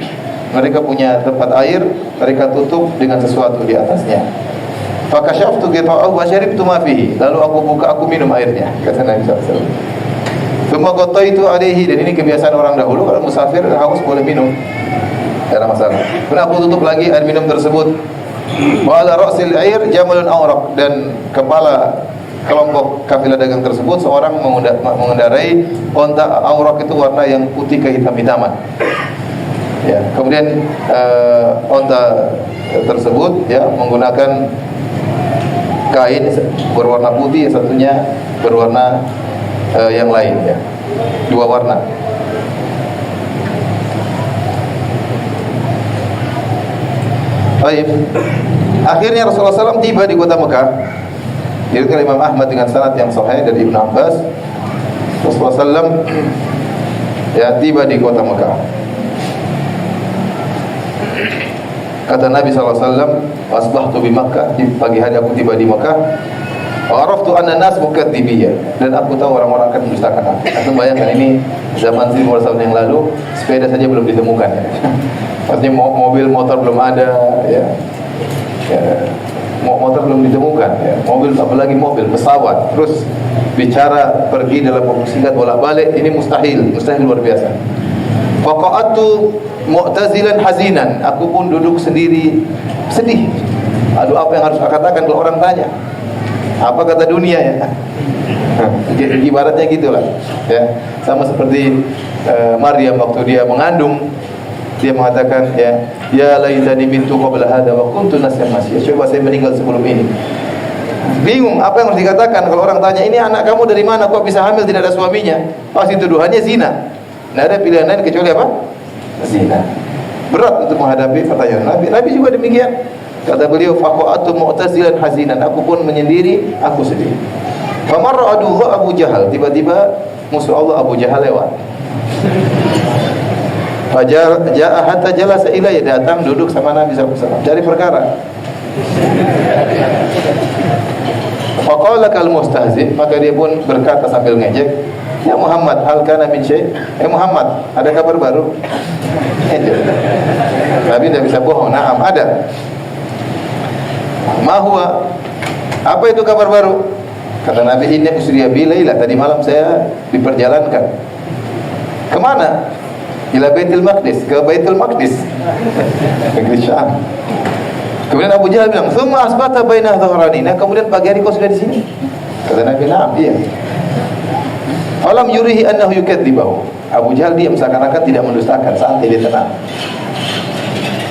Mereka punya tempat air, mereka tutup dengan sesuatu di atasnya. Fakashaftu qita'ahu wa syaribtu ma fihi. Lalu aku buka, aku minum airnya, kata Nabi sallallahu alaihi wasallam. Tsumma qattaitu alaihi, dan ini kebiasaan orang dahulu, kalau musafir haus boleh minum. Tidak ada masalah. Kemudian aku tutup lagi air minum tersebut. Wa ala ra'sil air jamalun awraq, dan kepala kelompok kafilah dagang tersebut seorang mengendarai onta awraq, itu warna yang putih kehitam-hitaman. Ya, kemudian onta tersebut ya menggunakan kain berwarna putih, satunya berwarna yang lain ya. Dua warna. Baik. Akhirnya Rasulullah SAW tiba di kota Mekah. Diriwayatkan Imam Ahmad dengan sanad yang sahih dari Ibnu Abbas. Rasulullah SAW ya tiba di kota Mekah. Kata Nabi SAW, asbahtu bi Makkah, di pagi hari aku tiba di Mekah. Wa araftu anna nas mukatsibiyya, dan aku tahu orang-orang akan mendustakan aku. Aku bayangkan ini zaman 1000 tahun yang lalu, sepeda saja belum ditemukan ya. Artinya mobil, motor belum ada ya. Motor belum ditemukan ya. Mobil, apalagi mobil, pesawat. Terus bicara pergi dalam waktu singkat bolak-balik, ini mustahil luar biasa. Faqa'atu mu'tazilan hazinan, aku pun duduk sendiri sedih. Aduh, apa yang harus aku katakan kalau orang tanya? Apa kata dunia ya? Ibaratnya gitulah ya. Sama seperti Maryam waktu dia mengandung, dia mengatakan ya laitani mintu qabla hada wa kuntu nasiyan masya. Coba saya meninggal sebelum ini. Bingung apa yang harus dikatakan kalau orang tanya, ini anak kamu dari mana, kok bisa hamil tidak ada suaminya? Pasti tuduhannya zina. Tidak ada pilihan lain kecuali apa? Zina. Berat untuk menghadapi pertanyaan Nabi. Nabi juga demikian. Kata beliau, faqa'atu mu'tazilan hazinan, aku pun menyendiri, aku sedih. Famarra aduhu Abu Jahal, tiba-tiba musuh Allah Abu Jahal lewat. Faja'a hatta jalasa ilayya, datang duduk sama Nabi SAW cari perkara. Faqala kal mustahzi, maka dia pun berkata sambil ngejek, ya Muhammad, hal kana min syai'? Muhammad, ada kabar baru? Nabi tidak bisa bohong. Naam, ada. Ma huwa? Apa itu kabar baru? Kata Nabi, ini usriya bi Laila, tadi malam saya diperjalankan. Kemana? Ila Baitul Maqdis, ke Baitul Maqdis, negeri Syam. Kemudian Abu Jahal bilang, "Tsumma asbata baina dhahranina." Kemudian pagi hari kau sudah di sini? Kata Nabi, "Na'am, iya." Falam yurihi annahu yukadzibahu. Abu Jahal diam seakan-akan tidak mendustakan, santai, dia tenang.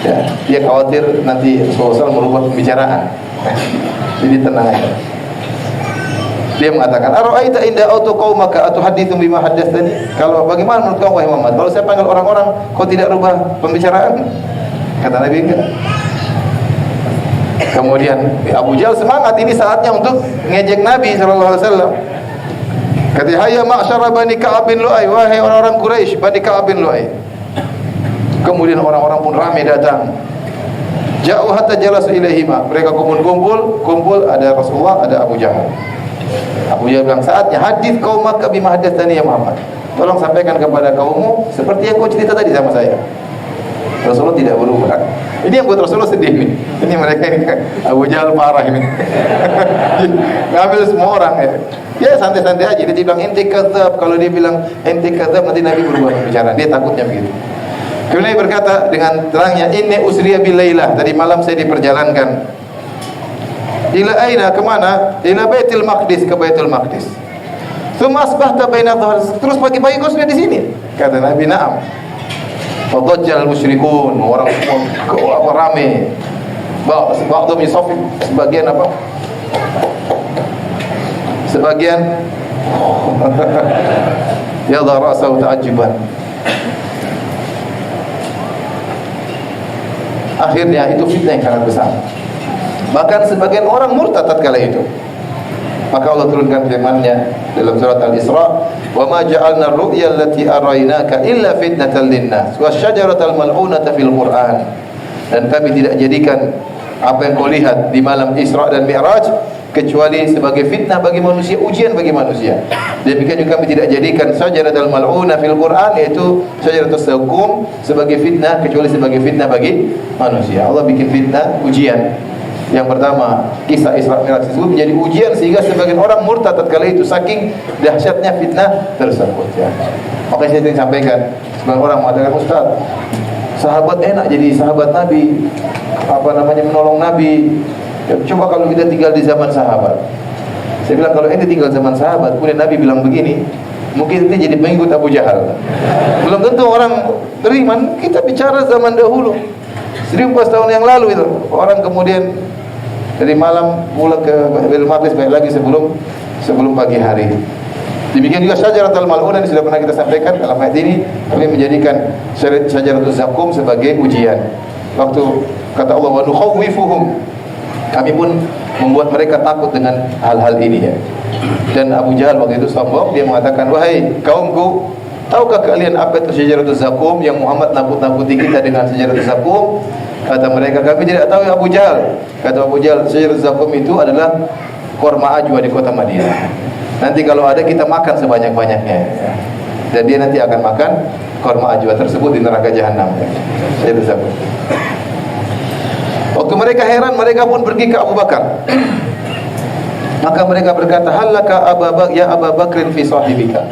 Ya, dia khawatir nanti Rasulullah merubah pembicaraan. Jadi tenang aja. Dia mengatakan, "Ara'aita inda autu qaumaka atuhadditsu bima haddatsani?" Kalau bagaimana menurut kau wahai Muhammad, kalau saya panggil orang-orang kau tidak rubah pembicaraan? Kata Nabi, enggak. Kemudian Abu Jahal semangat, ini saatnya untuk ngejek Nabi sallallahu alaihi wasallam. Kata, "Hayya ma'syara Bani Ka'ab bin Lu'ay," wahai orang-orang Quraisy, Bani Ka'ab bin Lu'ay. Kemudian orang-orang pun ramai datang. Jauh hatta jalasu ilaihima. Mereka kumpul, ada Rasulullah, ada Abu Jahal. Abu Jahal bilang, saatnya hadits qaumaka bima hadatsani ya Muhammad. Tolong sampaikan kepada kaummu seperti yang kau cerita tadi sama saya. Rasulullah tidak berubah. Ini yang buat Rasulullah sedih nih. Ini mereka ini Abu Jahal parah ini. Ngambil semua orang ya. Ya santai-santai aja. Dia bilang ente kadzab. Kalau dia bilang ente kadzab, nanti Nabi berubah pembicaraan. Dia takutnya begitu. Kemudian dia berkata dengan terangnya, inni usriya bilailah. Tadi malam saya diperjalankan. Ila aina, kemana? Ila Baitul Maqdis, ke Baitul Maqdis. Tsumma asbahta baina dhahar. Terus pagi-pagi kau sudah di sini? Kata Nabi, na'am. Fadajjal musyrikun, orang semua rame. Ba'dhum yusafi, sebagian apa? Sebagian yadha ra'sahu ta'ajjuban. Akhirnya itu fitnah yang sangat besar. Bahkan sebagian orang murtad tatkala itu. Maka Allah turunkan firman-Nya dalam surat Al-Isra, "Wa ma ja'alna ar-ru'ya allati araynaka illa fitnatan lin-nas wasyajaratal mal'unata fil Qur'an." Dan kami tidak jadikan apa yang kau lihat di malam Isra dan Mi'raj kecuali sebagai fitnah bagi manusia, ujian bagi manusia. Demikian juga kami tidak jadikan syajaratal mal'una fil Qur'an, yaitu syajaratus zaqqum, sebagai fitnah kecuali sebagai fitnah bagi manusia. Allah bikin fitnah, ujian. Yang pertama, kisah Isra Mi'raj tersebut menjadi ujian sehingga sebagian orang murtad tatkala itu, saking dahsyatnya fitnah tersebut ya. Makanya saya sering sampaikan, sebagian orang mengatakan, Ustaz, sahabat enak jadi sahabat Nabi, menolong Nabi. Ya, coba kalau kita tinggal di zaman sahabat. Saya bilang, kalau ente tinggal zaman sahabat, kemudian Nabi bilang begini, mungkin ente jadi pengikut Abu Jahal. Belum tentu orang terima. Kita bicara zaman dahulu, 1400 tahun yang lalu itu. Orang kemudian dari malam pulang ke Baitul Maqdis, balik lagi sebelum pagi hari. Demikian juga syajaratul mal'unah sudah pernah kita sampaikan dalam ayat ini. Kami menjadikan syajaratul zaqqum sebagai ujian. Waktu kata Allah, wa nukhawwifuhum, kami pun membuat mereka takut dengan hal-hal ini ya. Dan Abu Jahal waktu itu sombong, dia mengatakan, wahai kaumku, tahukah kalian apa itu syajaratul zaqqum yang Muhammad nakut-nakuti kita dengan syajaratul zaqqum? Kata mereka, kami tidak tahu ya Abu Jahal. Kata Abu Jahal, syajaratul zaqqum itu adalah korma ajwa di kota Madinah. Nanti kalau ada kita makan sebanyak-banyaknya. Dan dia nanti akan makan korma ajwa tersebut di neraka jahanam. Syajaratul zaqqum. Waktu mereka heran, mereka pun pergi ke Abu Bakar. Maka mereka berkata, halaka ya Abu Bakrin fi sahibika.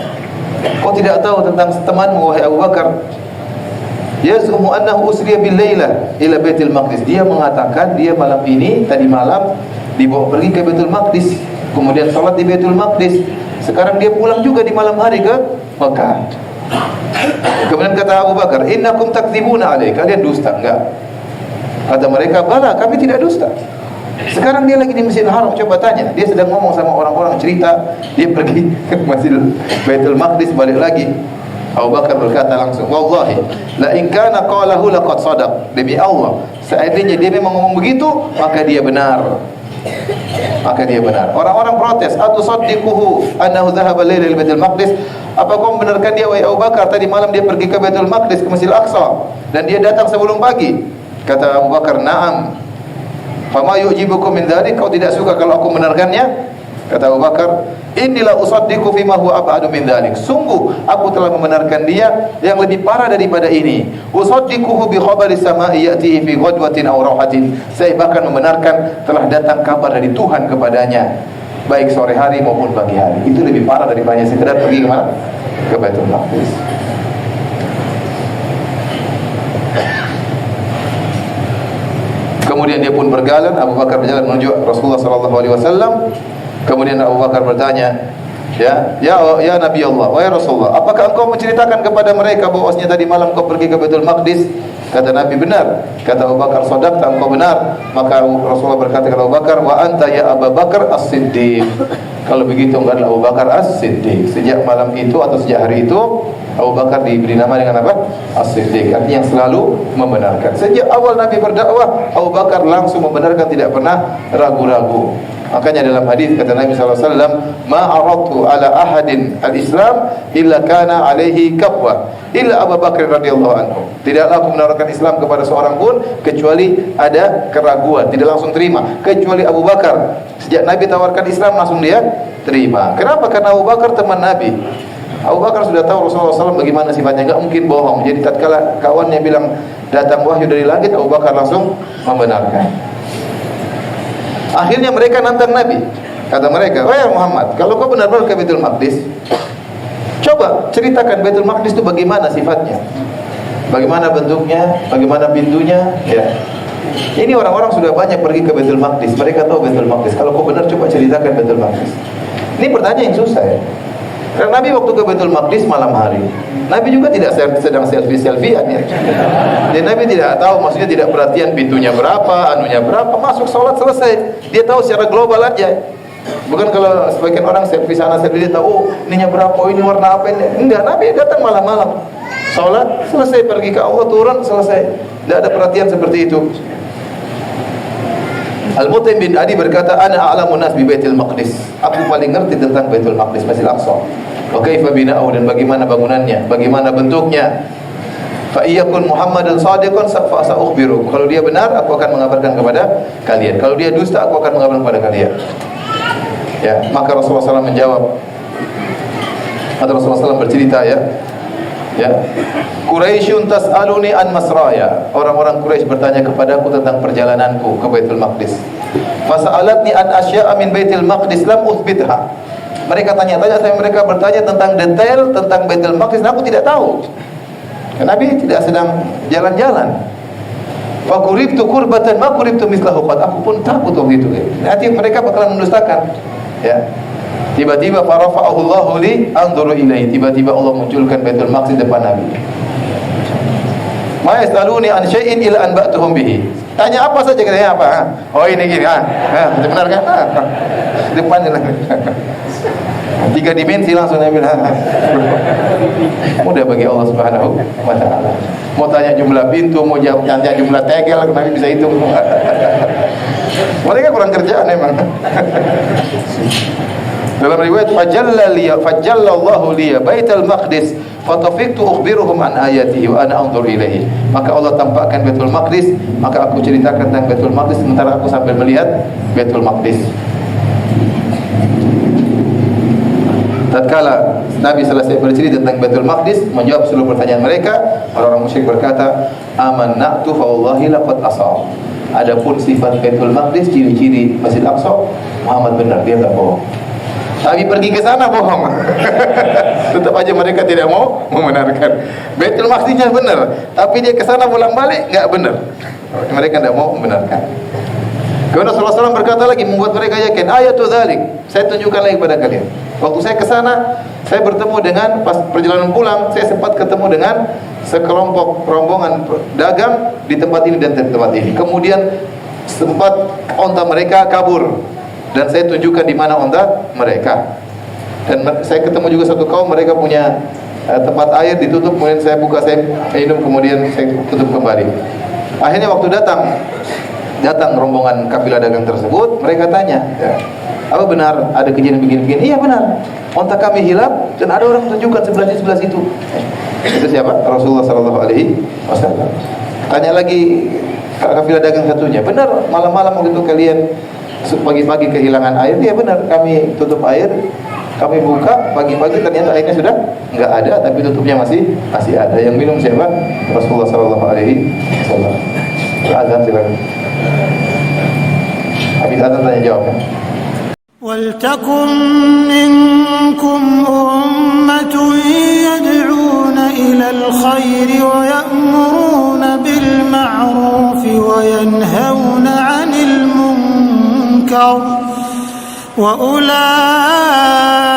Kau tidak tahu tentang temanmu wahai Abu Bakar? Yaz'umu annahu usriya bil lailah ila Baitul Maqdis. Dia mengatakan dia malam ini, tadi malam dibawa pergi ke Baitul Maqdis, kemudian salat di Baitul Maqdis. Sekarang dia pulang juga di malam hari ke Mekah. Kemudian kata Abu Bakar, innakum takdzibuna alaihi, kalian dusta enggak? Kata mereka, bala, kami tidak dusta. Sekarang dia lagi di Masjidil Haram, coba tanya. Dia sedang ngomong sama orang-orang, cerita dia pergi ke Masjidil Baitul Maqdis, balik lagi. Abu Bakar berkata langsung, wallahi la in kana qalahu laqad sadaq. Demi Allah, seandainya dia memang ngomong begitu, maka dia benar. Maka dia benar. Orang-orang protes, atusaddiquhu annahu dhahaba laila ila Baitul Maqdis? Apa kau membenarkan dia wahai Abu Bakar, tadi malam dia pergi ke Baitul Maqdis, ke Masjidil Aqsa, dan dia datang sebelum pagi? Kata Abu Bakar, na'am. Fama yu'jibukum min dzalik? Kau tidak suka kalau aku membenarkannya? Kata Abu Bakar, inilah usaddiqu fima huwa ab'adu min dzalik. Sungguh aku telah membenarkan dia yang lebih parah daripada ini. Usaddiquhu bi khabari samai ya'tihi fi ghadwatin aw rawatin. Saya bahkan membenarkan telah datang kabar dari Tuhan kepadanya, baik sore hari maupun pagi hari. Itu lebih parah daripada sekedar pergi ke mana? Ke Baitul Maqdis. Kemudian dia pun berjalan, Abu Bakar berjalan menuju Rasulullah sallallahu alaihi wasallam. Kemudian Abu Bakar bertanya, ya Nabi Allah, wahai Rasulullah, apakah engkau menceritakan kepada mereka bahwasanya tadi malam kau pergi ke Baitul Maqdis? Kata Nabi, benar. Kata Abu Bakar, sadaqta, engkau benar. Maka Rasulullah berkata kepada Abu Bakar, wa anta ya Abu Bakar as-Siddiq. Kalau begitu engkau adalah Abu Bakar as-Siddiq. Sejak malam itu atau sejak hari itu Abu Bakar diberi nama dengan apa? As-Siddiq, artinya yang selalu membenarkan. Sejak awal Nabi berdakwah, Abu Bakar langsung membenarkan, tidak pernah ragu-ragu. Makanya dalam hadis kata Nabi SAW, ma aradtu ala ahadin al-Islam illa kana alaihi kabwa illa Abu Bakar radhiyallahu anhu. Tidaklah aku menawarkan Islam kepada seorang pun kecuali ada keraguan, tidak langsung terima, kecuali Abu Bakar. Sejak Nabi tawarkan Islam langsung dia terima. Kenapa? Karena Abu Bakar teman Nabi. Abu Bakar sudah tahu Rasulullah SAW bagaimana sifatnya, enggak mungkin bohong. Jadi tatkala kawannya bilang datang wahyu dari langit, Abu Bakar langsung membenarkan. Akhirnya mereka nantang Nabi. Kata mereka, "Wahai Muhammad, kalau kau benar-benar ke Baitul Maqdis, coba ceritakan Baitul Maqdis itu bagaimana sifatnya, bagaimana bentuknya, bagaimana pintunya." Ya. Ini orang-orang sudah banyak pergi ke Baitul Maqdis, mereka tahu Baitul Maqdis. Kalau kau benar, coba ceritakan Baitul Maqdis. Ini pertanyaan yang susah ya. Karena Nabi waktu ke Baitul Maqdis malam hari, Nabi juga tidak sedang selfie-selfiean ya. Dan Nabi tidak tahu, maksudnya tidak perhatian pintunya berapa, anunya berapa, masuk sholat selesai. Dia tahu secara global aja. Bukan kalau sebagian orang selfie sana selfie dia tahu, oh ininya berapa, oh ini warna apa ini. Enggak, Nabi datang malam-malam. Sholat selesai, pergi ke Allah, turun selesai. Tidak ada perhatian seperti itu. Al-Mutaim bin Adi berkata, "Ana a'lamun nas bi Baitul Maqdis." Aku paling ngerti tentang Baitul Maqdis, Masjidil Aqsa. Wa kaifa bina'u, dan bagaimana bangunannya, bagaimana bentuknya. Fa iyyakun Muhammadun shadiqan fa sa'ukhbiru. Kalau dia benar, aku akan mengabarkan kepada kalian. Kalau dia dusta, aku akan mengabarkan kepada kalian. Ya, maka Rasulullah SAW menjawab. Atau Rasulullah SAW bercerita ya. Ya. Quraisyun tas'aluni an masraya. Orang-orang Quraisy bertanya kepadaku tentang perjalananku ke Baitul Maqdis. Fasa'alatni an asya'a min Baitul Maqdis lam uthbitha. Mereka tanya-tanya saya, mereka bertanya tentang detail tentang Baitul Maqdis, aku tidak tahu. Karena Nabi tidak sedang jalan-jalan. Fa quribtu qurbatan ma quribtu mithlahu qad. Aku pun takut waktu itu. Nanti mereka bakalan mendustakan. Ya. Tiba-tiba farafa'ahu Allahu li anzuru ilaihi. Tiba-tiba Allah munculkan Baitul Maqdis depan Nabi. Ma yasaluni an syai'in illa anba'tuhum bihi. Tanya apa saja, katanya apa? Oh ini gini, benar kan? Depannya lah. 3 dimensi langsung Nabi bilang. Mudah bagi Allah Subhanahu wa taala. Mau tanya jumlah pintu, mau tanya jumlah tegel, Nabi bisa hitung. Mereka kurang kerjaan memang. Dalam riwayat fajalla Allahu liya Baitul Maqdis fatafiqtu ukhbiruhum an ayatihi wa ana anzur ilaihi. Maka Allah tampakkan Baitul Maqdis, maka aku ceritakan tentang Baitul Maqdis sementara aku sambil melihat Baitul Maqdis. Tatkala Nabi selesai bercerita tentang Baitul Maqdis, menjawab seluruh pertanyaan mereka, orang-orang musyrik berkata, "Amannatu fa wallahi laqad asab." Adapun sifat Baitul Maqdis, ciri-ciri Masjid Aqsa, Muhammad benar, dia enggak bohong. Tapi pergi ke sana bohong. Tetap aja mereka tidak mau membenarkan. Baitul Maqdisnya benar, tapi dia ke sana bolak-balik enggak benar. Mereka tidak mau membenarkan. Kemudian Rasulullah SAW berkata lagi, membuat mereka yakin, "Ayatu dzalik." Saya tunjukkan lagi kepada kalian. Waktu saya ke sana, saya bertemu dengan, pas perjalanan pulang, saya sempat ketemu dengan sekelompok rombongan dagang di tempat ini dan tempat ini. Kemudian sempat onta mereka kabur, dan saya tunjukkan di mana onta mereka. Dan saya ketemu juga satu kaum, mereka punya tempat air ditutup, kemudian saya buka, saya minum, kemudian saya tutup kembali. Akhirnya waktu datang rombongan kafilah dagang tersebut, mereka tanya, ya, apa benar ada kejadian begini-begini? Iya benar. Onta kami hilang dan ada orang tunjukkan sebelah situ. Itu siapa? Rasulullah SAW. Tanya lagi kafilah dagang satunya, benar malam-malam waktu itu kalian pagi-pagi kehilangan air? Iya benar, kami tutup air, kami buka pagi-pagi ternyata airnya sudah enggak ada, tapi tutupnya masih ada. Yang minum siapa? Rasulullah SAW. Azan silakan. Habis azan tanya jawab. وَلْتَكُنْ مِنْكُمْ أُمَّةٌ يَدْعُونَ إِلَى الْخَيْرِ وَيَأْمُرُونَ بِالْمَعْرُوفِ وَيَنْهَوْنَ عَنِ الْمُنْكَرِ وَأُولَئِكَ